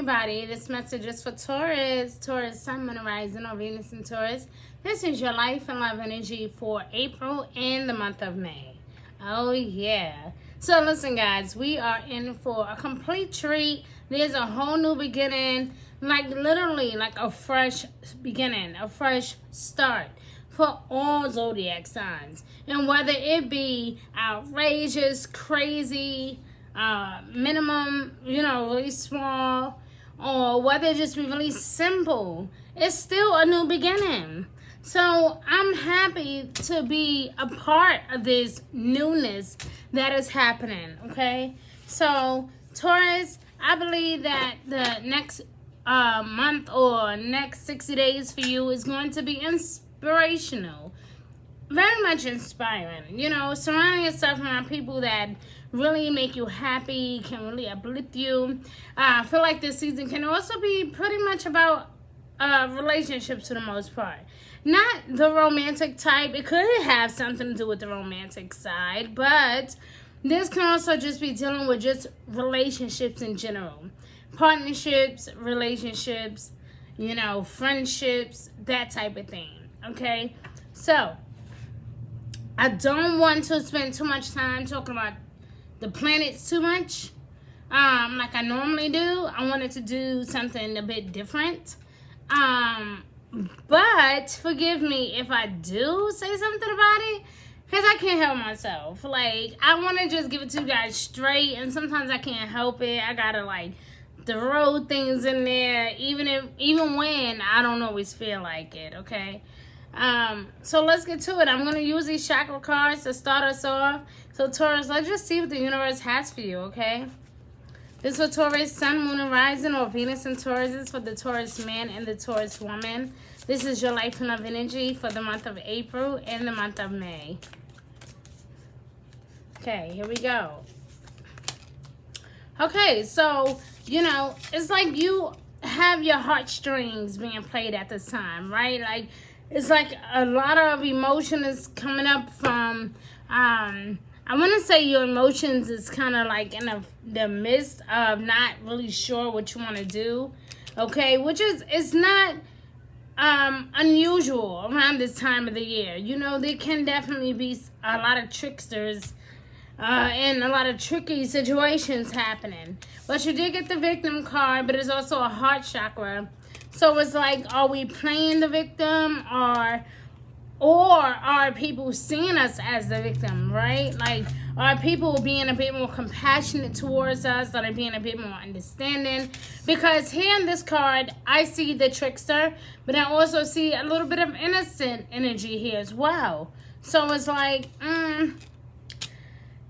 everybody. This message is for Taurus. Taurus, Sun, Moon, Rising, or Venus in Taurus. This is your life and love energy for April and the month of May. Oh, yeah. So, listen, guys. We are in for a complete treat. There's a whole new beginning. Like, literally, like a fresh beginning. A fresh start for all zodiac signs. And whether it be outrageous, crazy, minimum, really small, or whether it just be really simple, it's still a new beginning. So I'm happy to be a part of this newness that is happening, okay? So Taurus, I believe that the next month or next 60 days for you is going to be inspirational. Very much inspiring. Surrounding yourself around people that really make you happy, can really uplift you. I feel like this season can also be pretty much about relationships for the most part. Not the romantic type. It could have something to do with the romantic side, but this can also just be dealing with just relationships in general. Partnerships, relationships, friendships, that type of thing, okay? So, I don't want to spend too much time talking about the planets too much, like I normally do. I wanted to do something a bit different. But forgive me if I do say something about it, because I can't help myself. Like, I want to just give it to you guys straight, and sometimes I can't help it. I gotta throw things in there, even when I don't always feel like it, okay? So let's get to it. I'm going to use these chakra cards to start us off. So Taurus, let's just see what the universe has for you, okay? This is for Taurus, Sun, Moon, and Rising, or Venus and Taurus. This is for the Taurus man and the Taurus woman. This is your life and love energy for the month of April and the month of May. Okay, here we go. Okay, so, it's like you have your heartstrings being played at this time, right? Like, it's like a lot of emotion is coming up from, I want to say your emotions is kind of like in the midst of not really sure what you want to do, okay? Which is, it's not unusual around this time of the year. There can definitely be a lot of tricksters and a lot of tricky situations happening. But you did get the victim card, but it's also a heart chakra. So it's like, are we playing the victim, or are people seeing us as the victim, right? Like, are people being a bit more compassionate towards us? Are they being a bit more understanding? Because here in this card, I see the trickster, but I also see a little bit of innocent energy here as well. So it's like,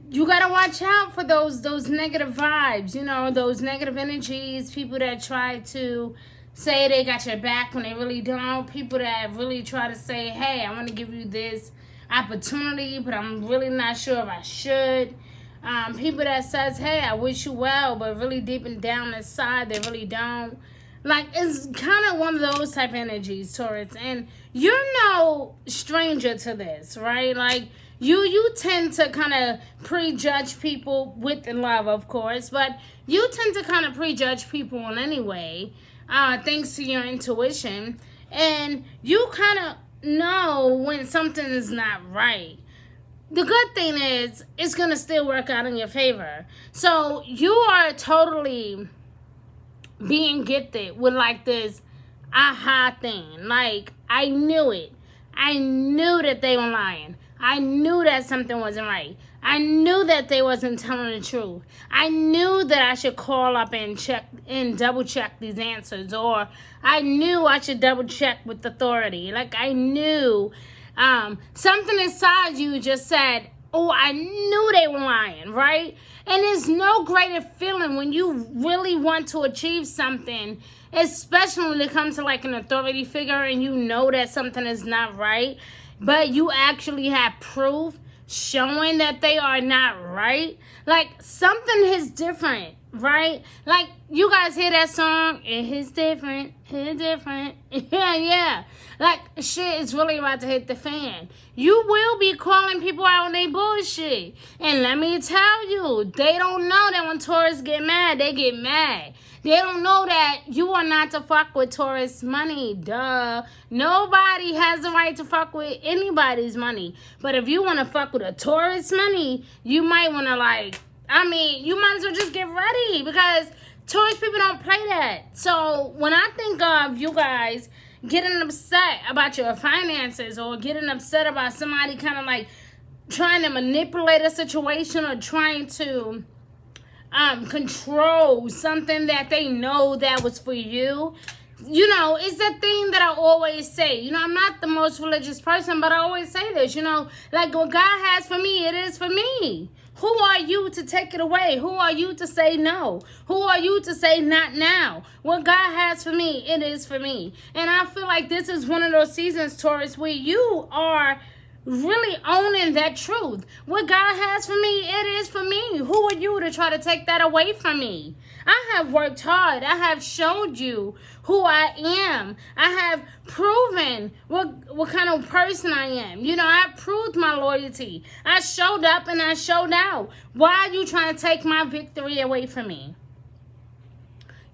you gotta watch out for those negative vibes, those negative energies, people that try to say they got your back when they really don't. People that really try to say, hey, I want to give you this opportunity, but I'm really not sure if I should. People that says, hey, I wish you well, but really deep and down inside, they really don't. Like, it's kind of one of those type of energies, Taurus. And you're no stranger to this, right? Like, you tend to kind of prejudge people with love, of course, but you tend to kind of prejudge people in any way. Thanks to your intuition, and you kind of know when something is not right. The good thing is, it's going to still work out in your favor. So you are totally being gifted with this aha thing. Like, I knew it. I knew that they were lying. I knew that something wasn't right. I knew that they wasn't telling the truth. I knew that I should call up and check and double check these answers, or I knew I should double check with authority. Like, I knew something inside you just said, oh, I knew they were lying, right? And there's no greater feeling when you really want to achieve something, especially when it comes to an authority figure and you know that something is not right, but you actually have proof showing that they are not right. Like, something is different right? Like, you guys hear that song? It hits different, hit different. Yeah. Like, shit is really about to hit the fan. You will be calling people out on their bullshit. And let me tell you, they don't know that when Taurus get mad, they get mad. They don't know that you are not to fuck with Taurus money. Duh. Nobody has the right to fuck with anybody's money. But if you want to fuck with a Taurus money, you might want to, like, you might as well just get ready, because Taurus people don't play that. So when I think of you guys getting upset about your finances, or getting upset about somebody kind of like trying to manipulate a situation, or trying to control something that they know that was for you, it's the thing that I always say. I'm not the most religious person, but I always say this, like, what God has for me, it is for me. Who are you to take it away? Who are you to say no? Who are you to say not now? What God has for me, it is for me. And I feel like this is one of those seasons, Taurus, where you are really owning that truth. What God has for me, it is for me. Who are you to try to take that away from me? I have worked hard. I have showed you who I am. I have proven what kind of person I am. I proved my loyalty. I showed up and I showed out. Why are you trying to take my victory away from me?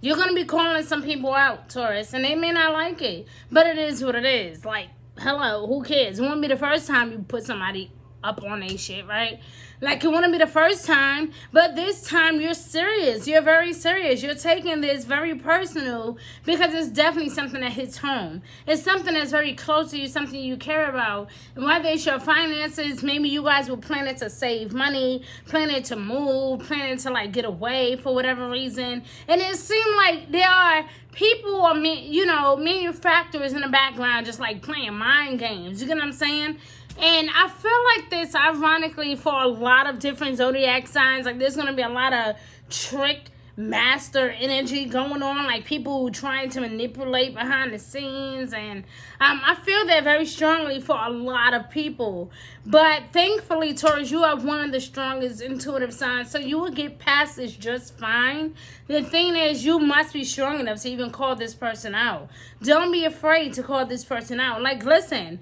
You're going to be calling some people out, Taurus, and they may not like it, but it is what it is. Like, hello, who cares? It won't be the first time you put somebody up on their shit, right? Like, it wouldn't be the first time, but this time you're serious. You're very serious. You're taking this very personal, because it's definitely something that hits home. It's something that's very close to you, something you care about. And whether it's your finances, maybe you guys were planning to save money, planning to move, planning to, like, get away for whatever reason. And it seemed like there are people or, manufacturers in the background just, like, playing mind games. You get what I'm saying? And I feel like this, ironically, for a lot of different zodiac signs. Like, there's going to be a lot of trick master energy going on. Like, people trying to manipulate behind the scenes. And I feel that very strongly for a lot of people. But thankfully, Taurus, you are one of the strongest intuitive signs. So you will get past this just fine. The thing is, you must be strong enough to even call this person out. Don't be afraid to call this person out. Like, listen,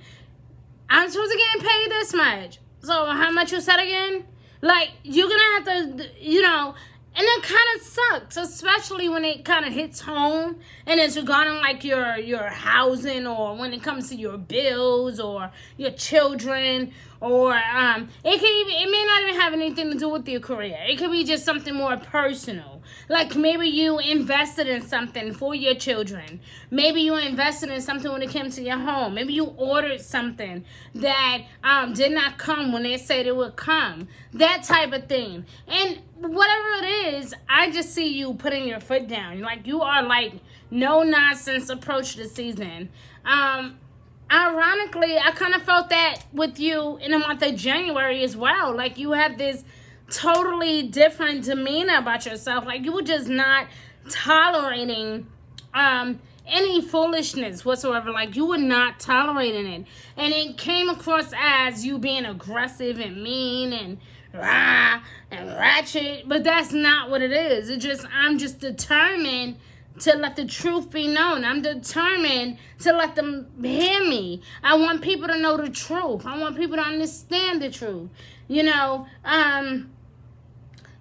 I'm supposed to get paid this much. So how much you said again? Like, you're going to have to, and it kind of sucks, especially when it kind of hits home and it's regarding like your housing, or when it comes to your bills or your children, or it may not even have anything to do with your career. It could be just something more personal. Like, maybe you invested in something for your children. Maybe you invested in something when it came to your home. Maybe you ordered something that did not come when they said it would come. That type of thing. And whatever it is, I just see you putting your foot down. Like, you are like no nonsense approach to the season. Ironically, I kind of felt that with you in the month of January as well. Like, you had this totally different demeanor about yourself. Like, you were just not tolerating any foolishness whatsoever. Like, you were not tolerating it. And it came across as you being aggressive and mean and rah and ratchet. But that's not what it is. I'm just determined to let the truth be known. I'm determined to let them hear me. I want people to know the truth. I want people to understand the truth.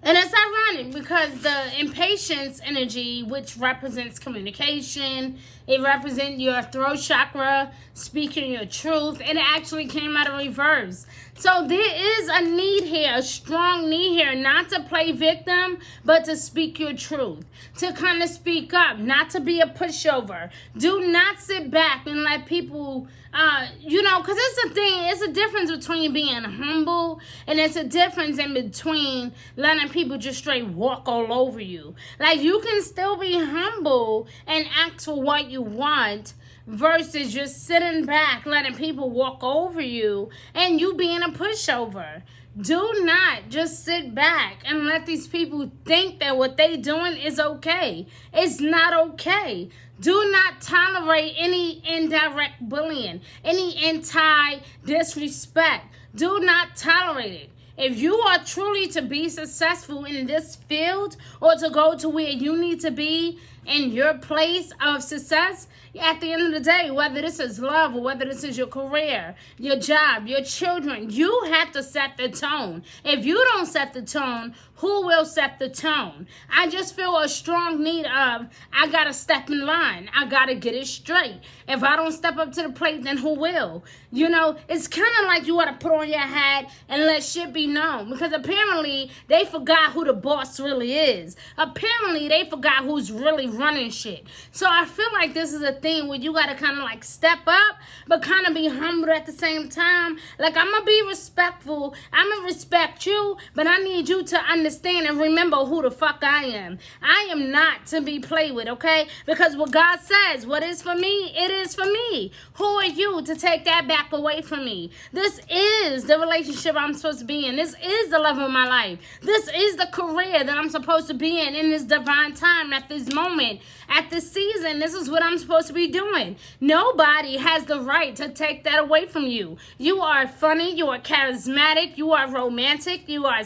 And it's ironic because the impatience energy, which represents communication, it represents your throat chakra, speaking your truth, and it actually came out of reverse. So there is a need here, a strong need here, not to play victim, but to speak your truth, to kind of speak up, not to be a pushover. Do not sit back and let people, because it's a difference between being humble, and it's a difference in between letting people just straight walk all over you. Like, you can still be humble and ask for what you want, versus just sitting back, letting people walk over you and you being a pushover. Do not just sit back and let these people think that what they doing is okay. It's not okay. Do not tolerate any indirect bullying, any anti-disrespect. Do not tolerate it. if you are truly to be successful in this field or to go to where you need to be in your place of success, at the end of the day, whether this is love or whether this is your career, your job, your children, you have to set the tone. If you don't set the tone, who will set the tone? I just feel a strong need of, I got to step in line. I got to get it straight. If I don't step up to the plate, then who will? You know, it's kind of like you got to put on your hat and let shit be known. Because apparently, they forgot who the boss really is. Apparently, they forgot who's really running shit. So I feel like this is a thing where you got to kind of like step up, but kind of be humble at the same time. Like, I'm going to be respectful. I'm going to respect you, but I need you to understand and remember who the fuck I am. I am not to be played with, okay? Because what God says, what is for me, it is for me. Who are you to take that back away from me? This is the relationship I'm supposed to be in. This is the love of my life. This is the career that I'm supposed to be in this divine time, at this moment, at this season. This is what I'm supposed to be doing. Nobody has the right to take that away from you. You are funny. You are charismatic. You are romantic. You are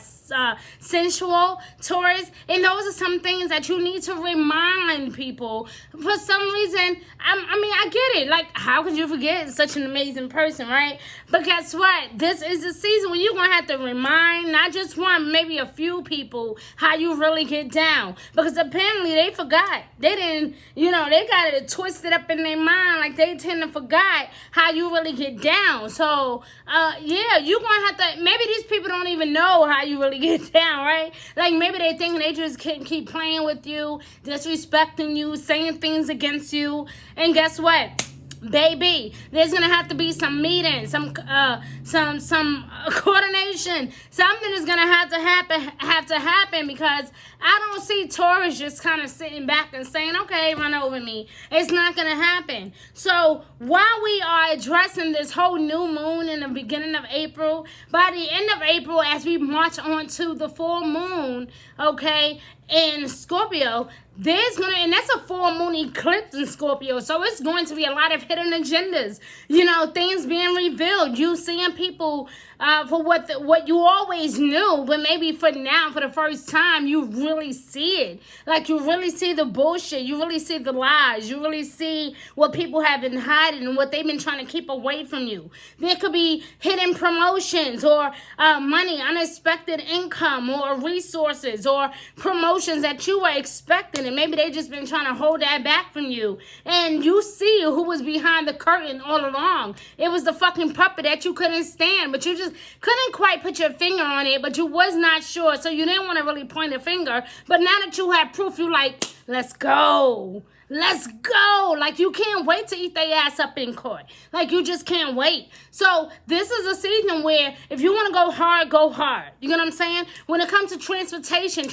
sensual, Taurus. And those are some things that you need to remind people. For some reason, I get it. Like, how could you forget such an amazing person, right? But guess what? This is the season when you're going to have to remind not just one, maybe a few people how you really get down. Because apparently they forgot. They didn't, they got it twisted up in their mind. Like, they tend to forgot how you really get down. So, yeah, you're going to have to, maybe these people don't even know how you really get down, right? Like, maybe they think they just can keep playing with you, disrespecting you, saying things against you. And guess what? Baby, there's gonna have to be some meeting, some coordination. Something is gonna have to happen because I don't see Taurus just kind of sitting back and saying, "Okay, run over me." It's not gonna happen. So while we are addressing this whole new moon in the beginning of April, by the end of April, as we march on to the full moon, okay, in Scorpio, and that's a full moon eclipse in Scorpio, so it's going to be a lot of hidden agendas, things being revealed, you seeing people for what you always knew, but maybe for now, for the first time, you really see it. Like, you really see the bullshit, you really see the lies, you really see what people have been hiding and what they've been trying to keep away from you. There could be hidden promotions or money, unexpected income, or resources or promotions that you were expecting, and maybe they just been trying to hold that back from you. And you see who was behind the curtain all along. It was the fucking puppet that you couldn't stand, but you just couldn't quite put your finger on it, but you was not sure, so you didn't want to really point a finger. But now that you have proof, you like, let's go. Let's go. Like, you can't wait to eat their ass up in court. Like, you just can't wait. So this is a season where if you want to go hard, go hard. You know what I'm saying? When it comes to transportation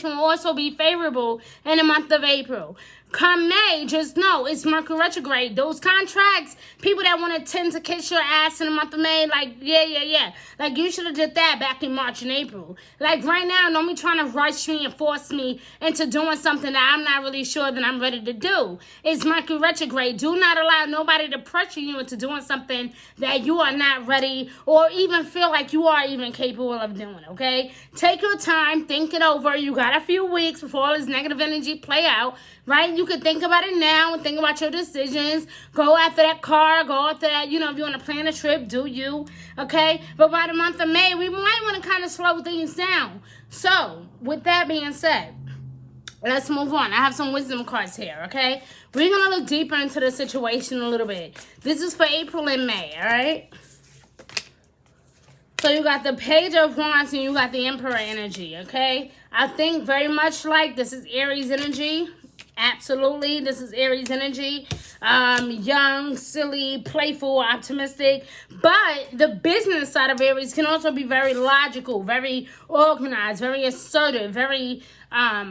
will also be favorable in the month of April. Come May, just know it's Mercury retrograde. Those contracts, people that want to tend to kiss your ass in the month of May, like, yeah. Like, you should have did that back in March and April. Like, right now, don't be trying to rush me and force me into doing something that I'm not really sure that I'm ready to do. It's Mercury retrograde. Do not allow nobody to pressure you into doing something that you are not ready or even feel like you are even capable of doing, okay? Take your time, think it over. You got a few weeks before all this negative energy play out, right? You could think about it now and think about your decisions. Go after that car. Go after that, if you want to plan a trip, do you, okay? But by the month of May, we might want to kind of slow things down. So, with that being said, let's move on. I have some wisdom cards here, okay? We're going to look deeper into the situation a little bit. This is for April and May, all right? So you got the Page of Wands and you got the Emperor energy, okay? I think very much like this is Aries energy. Absolutely, this is Aries energy. Young, silly, playful, optimistic. But the business side of Aries can also be very logical, very organized, very assertive, very, I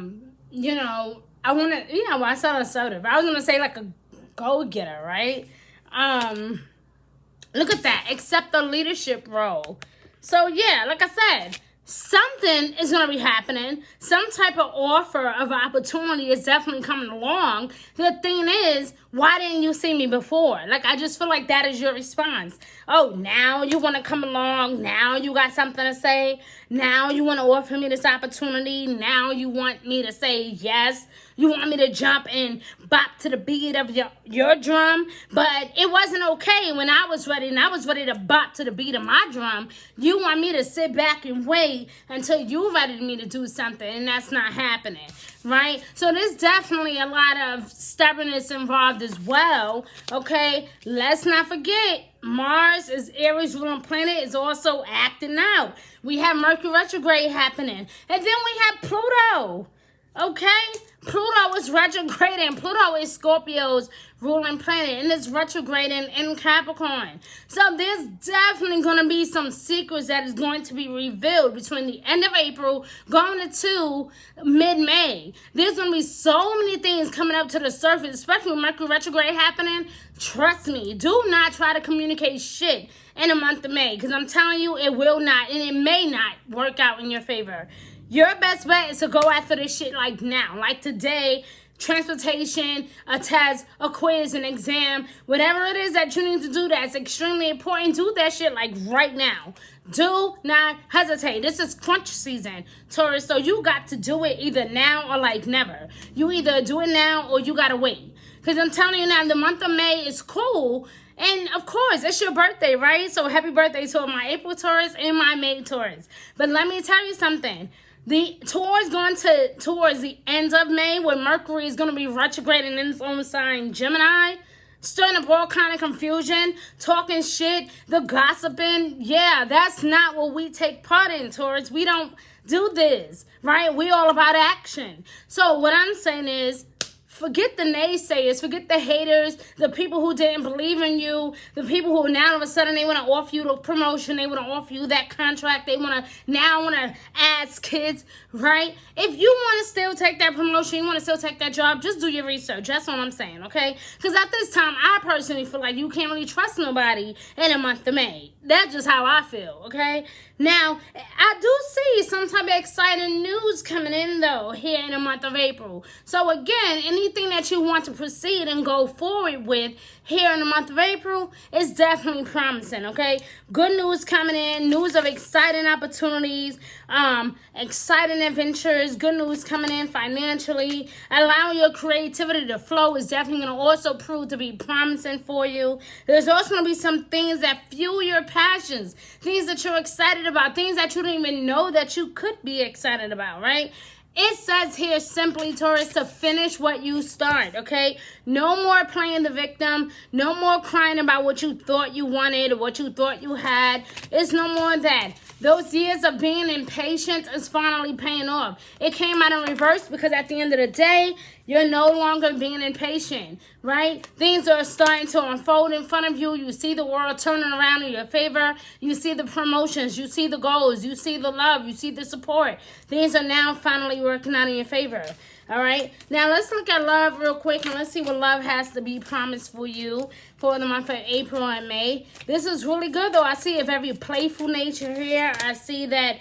said assertive. I was going to say like a go-getter, right? Look at that. Accept the leadership role. So, yeah, like I said, something is going to be happening. Some type of offer of opportunity is definitely coming along. The thing is, why didn't you see me before? Like, I just feel like that is your response. Oh, now you want to come along. Now you got something to say. Now you want to offer me this opportunity. Now you want me to say yes. You want me to jump and bop to the beat of your drum. But it wasn't okay when I was ready, and I was ready to bop to the beat of my drum. You want me to sit back and wait until you're ready me to do something, and that's not happening, right? So there's definitely a lot of stubbornness involved as well, okay? Let's not forget, Mars is Aries ruling planet, is also acting out. We have Mercury retrograde happening, and then we have Pluto. Okay? Pluto is retrograding. Pluto is Scorpio's ruling planet, and it's retrograding in Capricorn. So there's definitely going to be some secrets that is going to be revealed between the end of April going into mid-May. There's going to be so many things coming up to the surface, especially with Mercury retrograde happening. Trust me, do not try to communicate shit in the month of May, because I'm telling you, it will not, and it may not work out in your favor. Your best bet is to go after this shit like now. Like today, transportation, a test, a quiz, an exam, whatever it is that you need to do that's extremely important, do that shit like right now. Do not hesitate. This is crunch season, Taurus, so you got to do it either now or like never. You either do it now or you gotta wait. Because I'm telling you now, the month of May is cool. And of course, it's your birthday, right? So happy birthday to my April Taurus and my May Taurus. But let me tell you something. The Taurus going towards the end of May, where Mercury is going to be retrograding in its own sign, Gemini, stirring up all kind of confusion, talking shit, the gossiping. Yeah, that's not what we take part in, Taurus. We don't do this, right? We all about action. So what I'm saying is, forget the naysayers, forget the haters, the people who didn't believe in you, the people who now all of a sudden they want to offer you the promotion, they want to offer you that contract, they want to ask kids, right? If you want to still take that promotion, you want to still take that job, just do your research. That's what I'm saying, okay? Because at this time, I personally feel like you can't really trust nobody in the month of May. That's just how I feel, okay? Now, I do see some type of exciting news coming in, though, here in the month of April. So, again, anything that you want to proceed and go forward with here in the month of April is definitely promising, okay? Good news coming in, news of exciting opportunities, exciting adventures, good news coming in financially. Allowing your creativity to flow is definitely going to also prove to be promising for you. There's also going to be some things that fuel your passions, things that you're excited about, things that you don't even know that you could be excited about, right? It says here simply, Taurus, to finish what you start, okay? No more playing the victim. No more crying about what you thought you wanted or what you thought you had. It's no more of that. Those years of being impatient is finally paying off. It came out in reverse because at the end of the day, you're no longer being impatient, right? Things are starting to unfold in front of you. You see the world turning around in your favor. You see the promotions. You see the goals. You see the love. You see the support. Things are now finally working out in your favor. All right. Now let's look at love real quick and let's see what love has to be promised for you for the month of April and May. This is really good though. I see a very playful nature here. I see that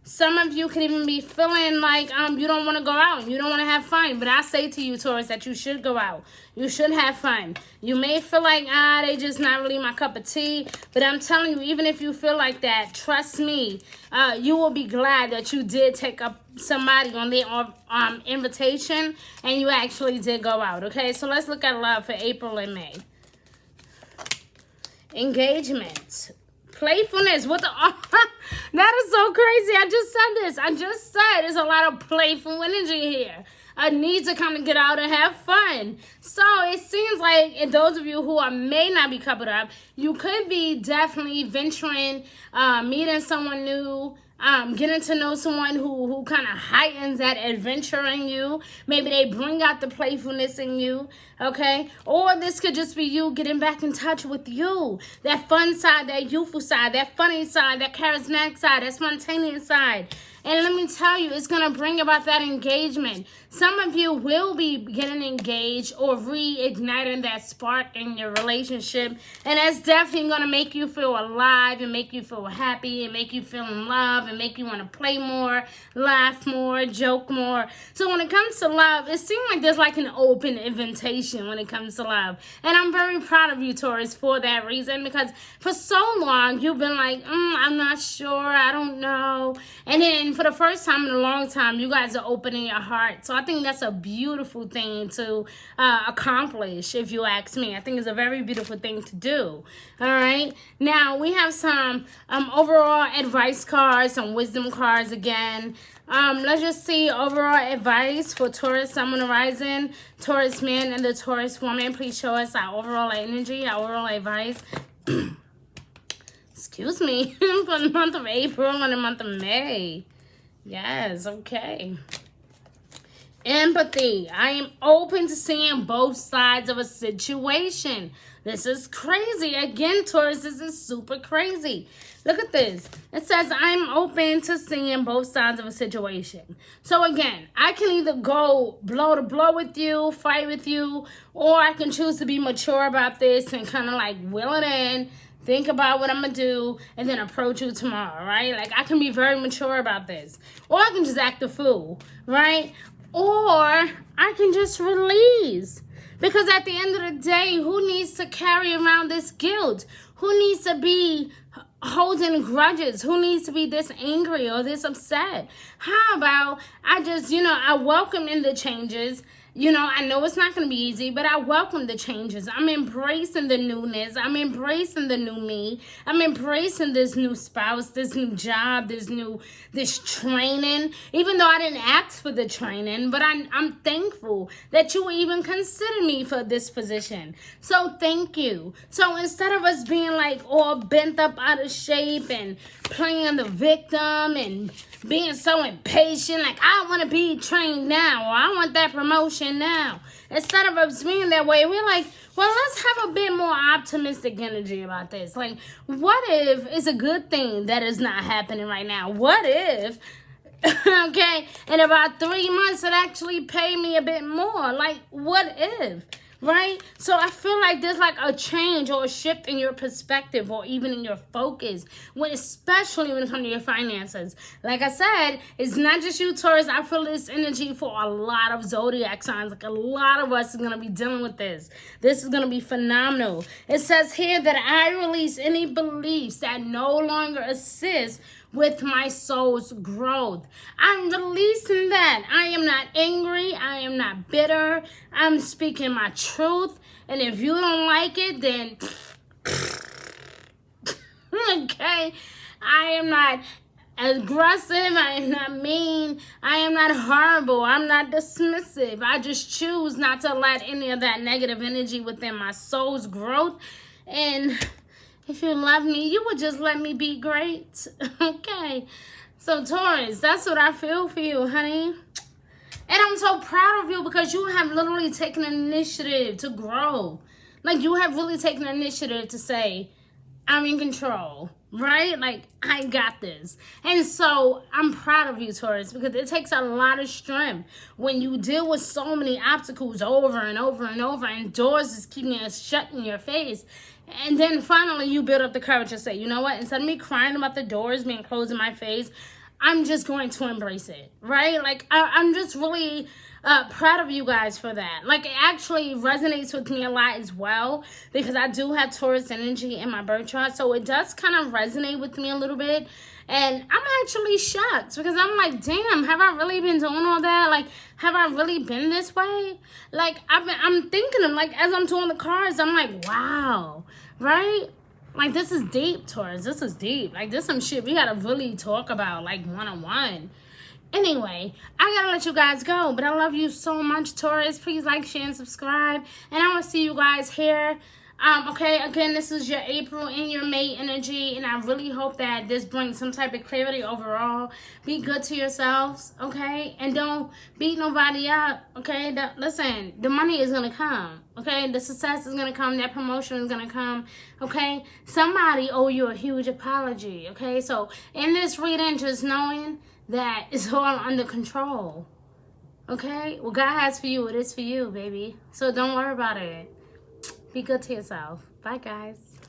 some of you could even be feeling like you don't want to go out. You don't want to have fun. But I say to you, Taurus, that you should go out. You should have fun. You may feel like, they just not really my cup of tea. But I'm telling you, even if you feel like that, trust me, you will be glad that you did take up somebody on their invitation and you actually did go out. Okay, so let's look at love for April and May. Engagement. Playfulness. What the... that is so crazy. I just said this. I just said there's a lot of playful energy here. I need to kind of get out and have fun. So it seems like, and those of you who may not be coupled up, you could be definitely venturing, meeting someone new, getting to know someone who kind of heightens that adventure in you. Maybe they bring out the playfulness in you, okay? Or this could just be you getting back in touch with you. That fun side, that youthful side, that funny side, that charismatic side, that spontaneous side. And let me tell you, it's going to bring about that engagement. Some of you will be getting engaged or reigniting that spark in your relationship. And that's definitely going to make you feel alive and make you feel happy and make you feel in love and make you want to play more, laugh more, joke more. So when it comes to love, it seems like there's like an open invitation when it comes to love. And I'm very proud of you, Taurus, for that reason, because for so long you've been like, I'm not sure, I don't know. And then for the first time in a long time, you guys are opening your heart. So I think that's a beautiful thing to accomplish, if you ask me. I think it's a very beautiful thing to do. All right. Now we have some overall advice cards, some wisdom cards again. Let's just see overall advice for Taurus, Sun, Moon, Rising, Taurus man, and the Taurus woman. Please show us our overall energy, our overall advice. Excuse me, for the month of April and the month of May. Yes, okay. Empathy. I am open to seeing both sides of a situation. This is crazy. Again, Taurus, this is super crazy. Look at this. It says, I'm open to seeing both sides of a situation. So again, I can either go blow to blow with you, fight with you, or I can choose to be mature about this and kind of like will it in, think about what I'm going to do, and then approach you tomorrow, right? Like, I can be very mature about this. Or I can just act a fool, right? Or I can just release. Because at the end of the day, who needs to carry around this guilt? Who needs to be holding grudges? Who needs to be this angry or this upset? How about I just, I welcome in the changes. I know it's not going to be easy, but I welcome the changes. I'm embracing the newness. I'm embracing the new me. I'm embracing this new spouse, this new job, this training. Even though I didn't ask for the training, but I'm thankful that you even consider me for this position. So thank you. So instead of us being like all bent up out of shape and playing the victim and being so impatient, like I want to be trained now, or I want that promotion now. Instead of us being that way, we're like, well, let's have a bit more optimistic energy about this. Like, what if it's a good thing that is not happening right now? What if, okay, in about 3 months it actually paid me a bit more? Like, what if? Right? So I feel like there's like a change or a shift in your perspective or even in your focus, especially when it comes to your finances. Like I said, it's not just you, Taurus. I feel this energy for a lot of zodiac signs. Like a lot of us are going to be dealing with this. This is going to be phenomenal. It says here that I release any beliefs that no longer assist with my soul's growth. I'm releasing that. I am not angry. I am not bitter. I'm speaking my truth. And if you don't like it, then okay. I am not aggressive. I am not mean. I am not horrible. I'm not dismissive. I just choose not to let any of that negative energy within my soul's growth. And if you love me, you would just let me be great. Okay. So, Taurus, that's what I feel for you, honey. And I'm so proud of you because you have literally taken an initiative to grow. Like, you have really taken an initiative to say, I'm in control, right? Like, I got this. And so I'm proud of you, Taurus, because it takes a lot of strength when you deal with so many obstacles over and over and over, and doors just keeping shut in your face. And then finally you build up the courage to say, you know what? Instead of me crying about the doors being closed in my face, I'm just going to embrace it, right? Like, I'm just really proud of you guys for that. Like, it actually resonates with me a lot as well because I do have Taurus energy in my birth chart. So it does kind of resonate with me a little bit. And I'm actually shocked because I'm like, damn, have I really been doing all that? Like, have I really been this way? Like, I'm thinking of, like, as I'm doing the cards, I'm like, wow, right? Like, this is deep, Taurus. This is deep. Like, this some shit we gotta really talk about, like, one-on-one. Anyway, I gotta let you guys go, but I love you so much, Taurus. Please like, share, and subscribe. And I will see you guys here Okay, again, this is your April and your May energy, and I really hope that this brings some type of clarity overall. Be good to yourselves, okay? And don't beat nobody up, okay? Listen, the money is going to come, okay? The success is going to come. That promotion is going to come, okay? Somebody owe you a huge apology, okay? So in this reading, just knowing that it's all under control, okay? What God has for you, it is for you, baby. So don't worry about it. Be good to yourself. Bye, guys.